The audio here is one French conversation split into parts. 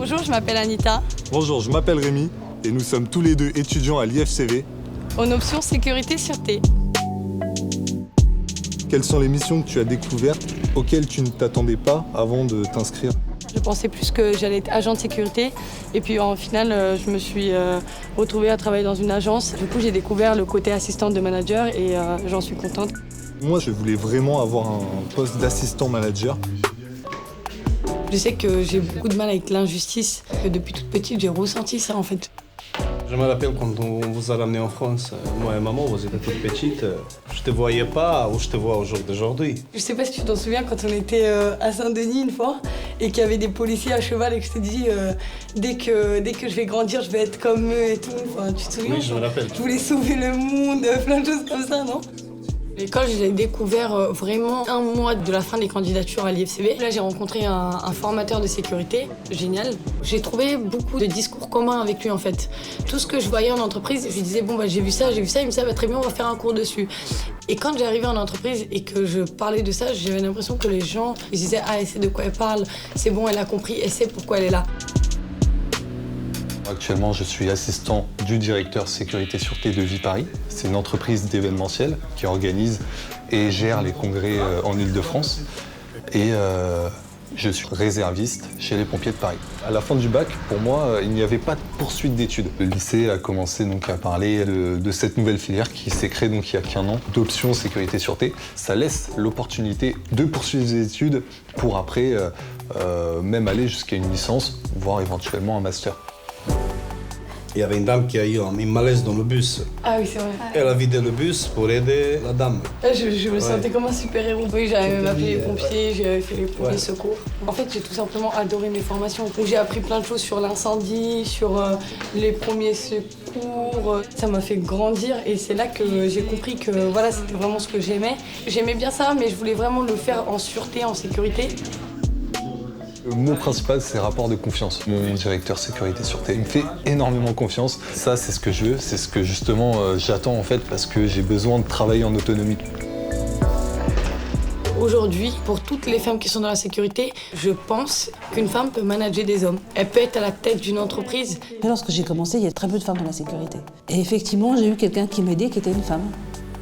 Bonjour, je m'appelle Anita. Bonjour, je m'appelle Rémi et nous sommes tous les deux étudiants à l'IFCV. En option sécurité-sûreté. Quelles sont les missions que tu as découvertes auxquelles tu ne t'attendais pas avant de t'inscrire? Je pensais plus que j'allais être agent de sécurité et puis en final, je me suis retrouvée à travailler dans une agence. Du coup, j'ai découvert le côté assistante de manager et j'en suis contente. Moi, je voulais vraiment avoir un poste d'assistant manager. Je sais que j'ai beaucoup de mal avec l'injustice. Depuis toute petite, j'ai ressenti ça en fait. Je me rappelle quand on vous a ramené en France, moi et maman, vous étiez toute petite, je te voyais pas où je te vois au jour d'aujourd'hui. Je sais pas si tu t'en souviens quand on était à Saint-Denis une fois et qu'il y avait des policiers à cheval et que je t'ai dit dès que je vais grandir, je vais être comme eux et tout. Enfin, tu te souviens? Oui, je me rappelle. Je voulais sauver le monde, plein de choses comme ça, non? L'école, je l'ai découvert vraiment un mois de la fin des candidatures à l'IFCV. Là, j'ai rencontré un formateur de sécurité, génial. J'ai trouvé beaucoup de discours communs avec lui, en fait. Tout ce que je voyais en entreprise, je lui disais, bon, bah, j'ai vu ça, il me disait, bah, très bien, on va faire un cours dessus. Et quand j'arrivais en entreprise et que je parlais de ça, j'avais l'impression que les gens, ils disaient, ah, elle sait de quoi elle parle, c'est bon, elle a compris, elle sait pourquoi elle est là. Actuellement, je suis assistant du directeur sécurité-sûreté de Viparis. C'est une entreprise d'événementiel qui organise et gère les congrès en Île-de-France. Et je suis réserviste chez les pompiers de Paris. À la fin du bac, pour moi, il n'y avait pas de poursuite d'études. Le lycée a commencé donc à parler de cette nouvelle filière qui s'est créée donc il y a qu'un an, d'option sécurité-sûreté. Ça laisse l'opportunité de poursuivre des études pour après même aller jusqu'à une licence, voire éventuellement un master. Il y avait une dame qui a eu un malaise dans le bus. Ah oui, c'est vrai. Elle a vidé le bus pour aider la dame. Je me sentais comme un super-héros. Oui, j'avais même appelé les pompiers, j'avais fait les premiers secours. En fait, j'ai tout simplement adoré mes formations. J'ai appris plein de choses sur l'incendie, sur les premiers secours. Ça m'a fait grandir et c'est là que j'ai compris que voilà, c'était vraiment ce que j'aimais. J'aimais bien ça, mais je voulais vraiment le faire en sûreté, en sécurité. Le mot principal, c'est rapport de confiance. Mon directeur sécurité-sûreté me fait énormément confiance. Ça, c'est ce que je veux, c'est ce que justement j'attends en fait parce que j'ai besoin de travailler en autonomie. Aujourd'hui, pour toutes les femmes qui sont dans la sécurité, je pense qu'une femme peut manager des hommes. Elle peut être à la tête d'une entreprise. Lorsque j'ai commencé, il y a très peu de femmes dans la sécurité. Et effectivement, j'ai eu quelqu'un qui m'aidait, qui était une femme.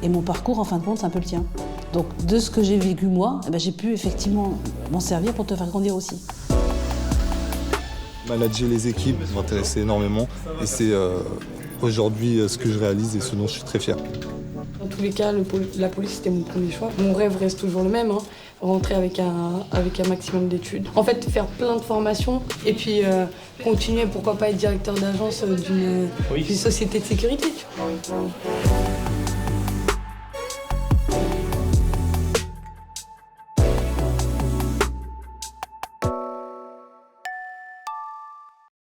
Et mon parcours, en fin de compte, c'est un peu le tien. Donc, de ce que j'ai vécu moi, j'ai pu effectivement m'en servir pour te faire grandir aussi. Manager les équipes m'intéressait énormément et c'est aujourd'hui ce que je réalise et ce dont je suis très fier. Dans tous les cas, la police, c'était mon premier choix. Mon rêve reste toujours le même, rentrer avec un maximum d'études. En fait, faire plein de formations et puis continuer, pourquoi pas être directeur d'agence d'une société de sécurité. Tu vois.